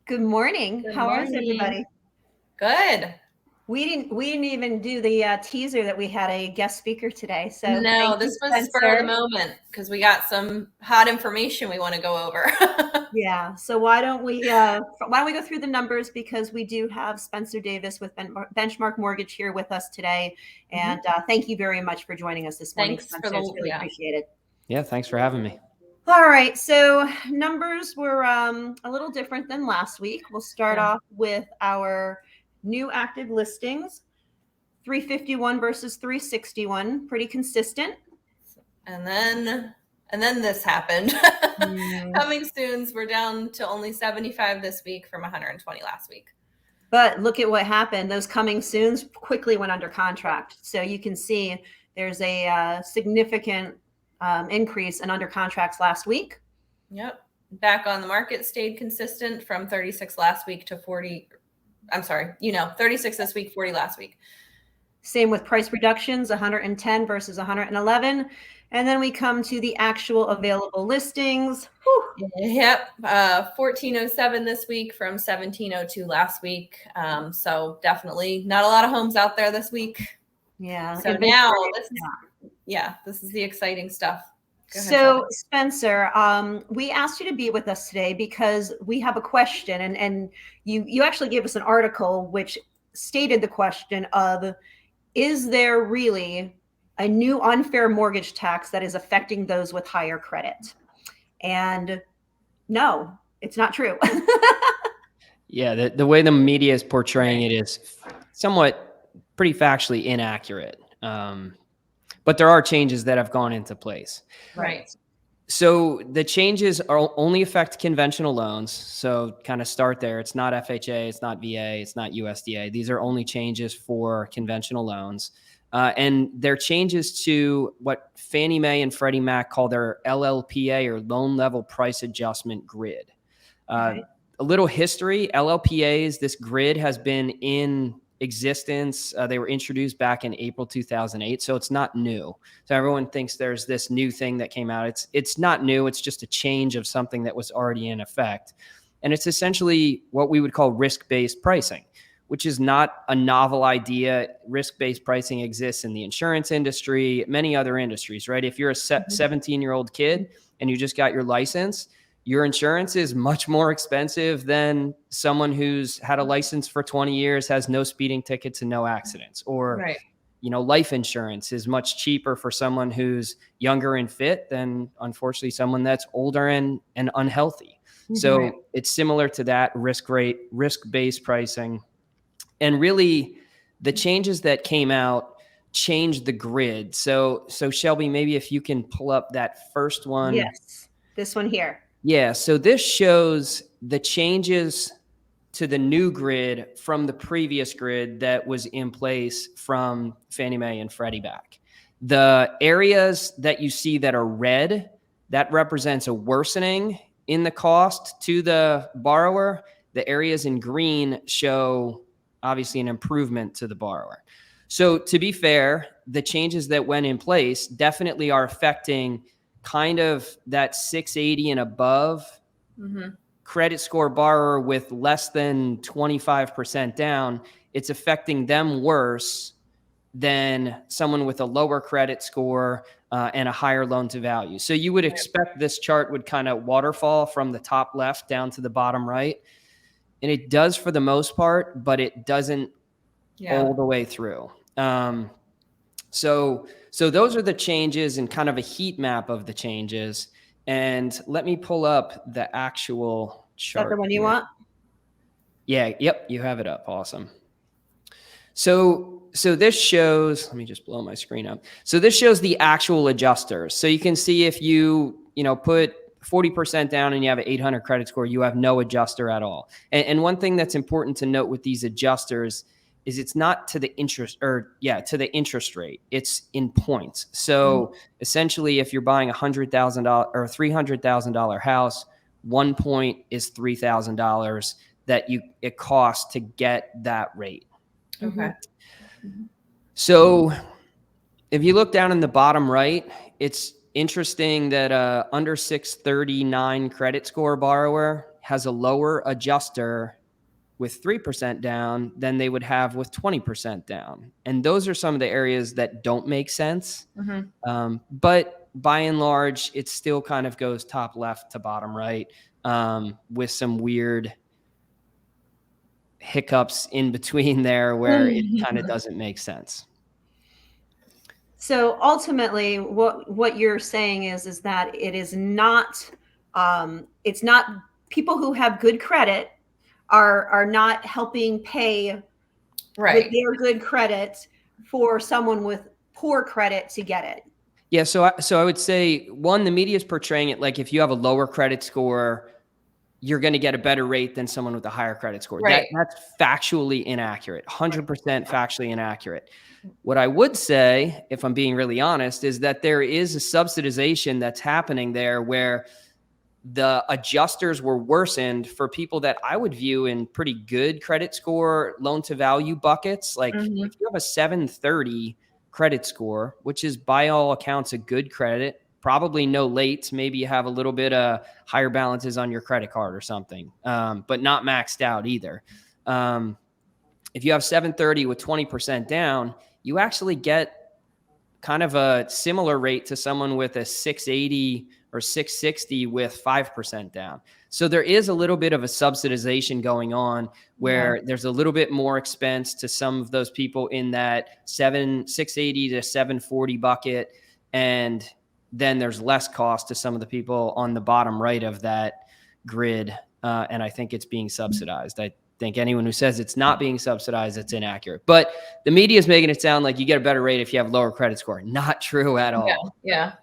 Good morning. Good How is morning. everybody? Good. We didn't even do the teaser that we had a guest speaker today. So No, thank you, this was spur of the Spencer. moment because we got some hot information we want to go over. Yeah. So why don't we go through the numbers, because we do have Spencer Davis with Benchmark Mortgage here with us today, and thank you very much for joining us this morning, Thanks for Spencer. It's the, really yeah. appreciated. Yeah, thanks for having me. All right. So numbers were a little different than last week. We'll start Yeah. off with our new active listings. 351 versus 361, pretty consistent. And then this happened. Coming soons, we're down to only 75 this week from 120 last week. But look at what happened. Those coming soons quickly went under contract. So you can see there's a significant increase in under contracts last week. Yep. Back on the market stayed consistent from 36 last week to 40. I'm sorry, 36 this week, 40 last week. Same with price reductions, 110 versus 111. And then we come to the actual available listings. Whew. Yep. 1407 this week from 1702 last week. So definitely not a lot of homes out there this week. Yeah. So now this is the exciting stuff. So Spencer, we asked you to be with us today because we have a question, and you actually gave us an article which stated the question of, is there really a new unfair mortgage tax that is affecting those with higher credit? And no, it's not true. Yeah, the way the media is portraying it is somewhat pretty factually inaccurate. But there are changes that have gone into place. Right. So the changes only affect conventional loans. So kind of start there. It's not FHA, it's not VA, it's not USDA. These are only changes for conventional loans. And they're changes to what Fannie Mae and Freddie Mac call their LLPA, or loan level price adjustment grid. A little history: LLPAs, this grid has been in existence. They were introduced back in April 2008, so it's not new. So everyone thinks there's this new thing that came out. It's not new. It's just a change of something that was already in effect. And it's essentially what we would call risk-based pricing, which is not a novel idea. Risk-based pricing exists in the insurance industry, many other industries, right? If you're a 17-year-old kid and you just got your license, your insurance is much more expensive than someone who's had a license for 20 years, has no speeding tickets and no accidents. Or, life insurance is much cheaper for someone who's younger and fit than, unfortunately, someone that's older and unhealthy. So it's similar to that risk-based pricing. And really, the changes that came out changed the grid. So Shelby, maybe if you can pull up that first one. Yes, this one here. Yeah, so this shows the changes to the new grid from the previous grid that was in place from Fannie Mae and Freddie Mac. The areas that you see that are red, that represents a worsening in the cost to the borrower. The areas in green show, obviously, an improvement to the borrower. So to be fair, the changes that went in place definitely are affecting kind of that 680 and above credit score borrower with less than 25% down. It's affecting them worse than someone with a lower credit score and a higher loan to value. So you would expect this chart would kind of waterfall from the top left down to the bottom right. And it does for the most part, but it doesn't all the way through. So those are the changes and kind of a heat map of the changes. And let me pull up the actual chart. Is that the one you want? Yeah. Yep. You have it up. Awesome. So this shows, let me just blow my screen up. So this shows the actual adjusters. So you can see if you put 40% down and you have an 800 credit score, you have no adjuster at all. And one thing that's important to note with these adjusters is it's not to the interest to the interest rate. It's in points. So essentially, if you're buying $100,000 or $300,000 house, 1 point is $3,000 that it costs to get that rate. Okay. So if you look down in the bottom right, it's interesting that under 639 credit score borrower, has a lower adjuster with 3% down than they would have with 20% down. And those are some of the areas that don't make sense. But by and large, it still kind of goes top left to bottom right, with some weird hiccups in between there where it kind of doesn't make sense. So ultimately, what you're saying is that it is not, it's not people who have good credit are not helping pay with their good credit for someone with poor credit to get it. Yeah. So I would say, one, the media is portraying it like if you have a lower credit score, you're going to get a better rate than someone with a higher credit score. That's factually inaccurate, 100% factually inaccurate. What I would say, if I'm being really honest, is that there is a subsidization that's happening there where the adjusters were worsened for people that I would view in pretty good credit score, loan to value buckets. Like if you have a 730 credit score, which is by all accounts a good credit, probably no late. Maybe you have a little bit of higher balances on your credit card or something, but not maxed out either. If you have 730 with 20% down, you actually get kind of a similar rate to someone with a 680 or 660 with 5% down. So there is a little bit of a subsidization going on where there's a little bit more expense to some of those people in that 680 to 740 bucket. And then there's less cost to some of the people on the bottom right of that grid. And I think it's being subsidized. I think anyone who says it's not being subsidized, it's inaccurate. But the media is making it sound like you get a better rate if you have lower credit score. Not true at all. Yeah.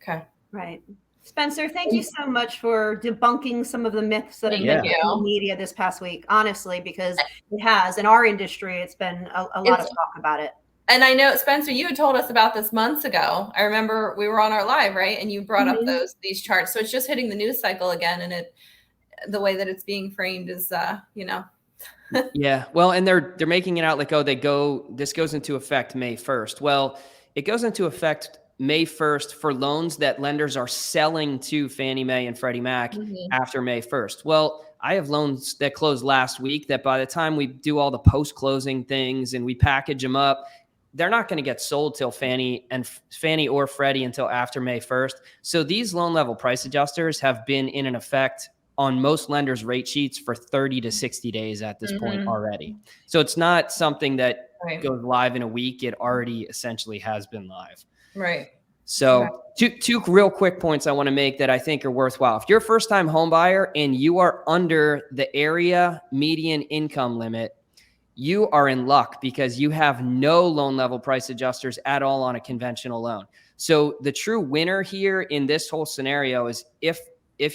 Okay. Right. Spencer, thank you so much for debunking some of the myths that have been in the media this past week, honestly, because it has. In our industry, it's been a lot of talk about it. And I know, Spencer, you had told us about this months ago. I remember we were on our live, right? And you brought up these charts. So it's just hitting the news cycle again. And the way that it's being framed is, Yeah. Well, and they're making it out like, this goes into effect May 1st. Well, it goes into effect May 1st for loans that lenders are selling to Fannie Mae and Freddie Mac after May 1st. Well, I have loans that closed last week that by the time we do all the post-closing things and we package them up, they're not going to get sold till Fannie or Freddie until after May 1st. So these loan level price adjusters have been in effect on most lenders' rate sheets for 30 to 60 days at this point already. So it's not something that goes live in a week. It already essentially has been live. Right. So two real quick points I want to make that I think are worthwhile. If you're a first-time home buyer and you are under the area median income limit, you are in luck because you have no loan level price adjusters at all on a conventional loan. So the true winner here in this whole scenario is if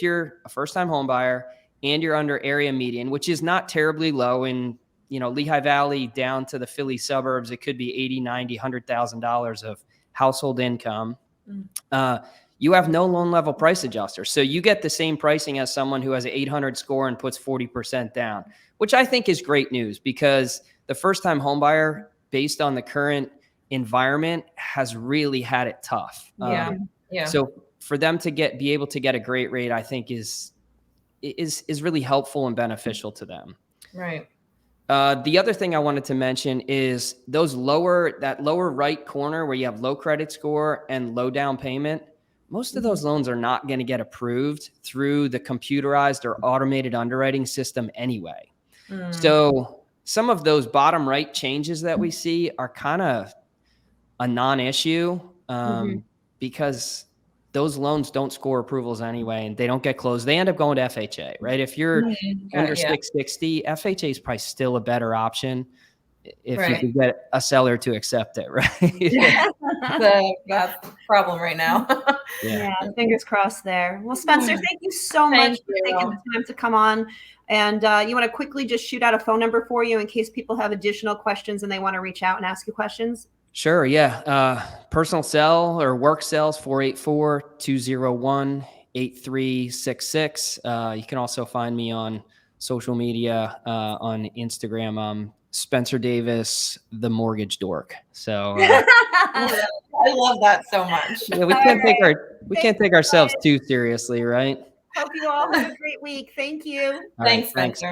you're a first-time home buyer and you're under area median, which is not terribly low in, Lehigh Valley down to the Philly suburbs, it could be $80,000, $90,000, $100,000 of household income. You have no loan level price adjuster. So you get the same pricing as someone who has an 800 score and puts 40% down, which I think is great news because the first-time home buyer, based on the current environment, has really had it tough. So for them to be able to get a great rate, I think is really helpful and beneficial to them. Right. The other thing I wanted to mention is that lower right corner where you have low credit score and low down payment. Most of those loans are not going to get approved through the computerized or automated underwriting system anyway. So some of those bottom right changes that we see are kind of a non-issue because those loans don't score approvals anyway, and they don't get closed. They end up going to FHA, right? If you're under 660, FHA is probably still a better option if you can get a seller to accept it, right? That's the problem right now. Yeah, fingers crossed there. Well, Spencer, thank you so much for taking the time to come on. And you want to quickly just shoot out a phone number for you in case people have additional questions and they want to reach out and ask you questions? Sure. Yeah. Personal cell or work cells, 484-201-8366. You can also find me on social media, on Instagram. Spencer Dvis, the mortgage dork. So I love that so much. Yeah, we can't take ourselves too seriously, right? Hope you all have a great week. Thank you. All right, Thanks, Spencer.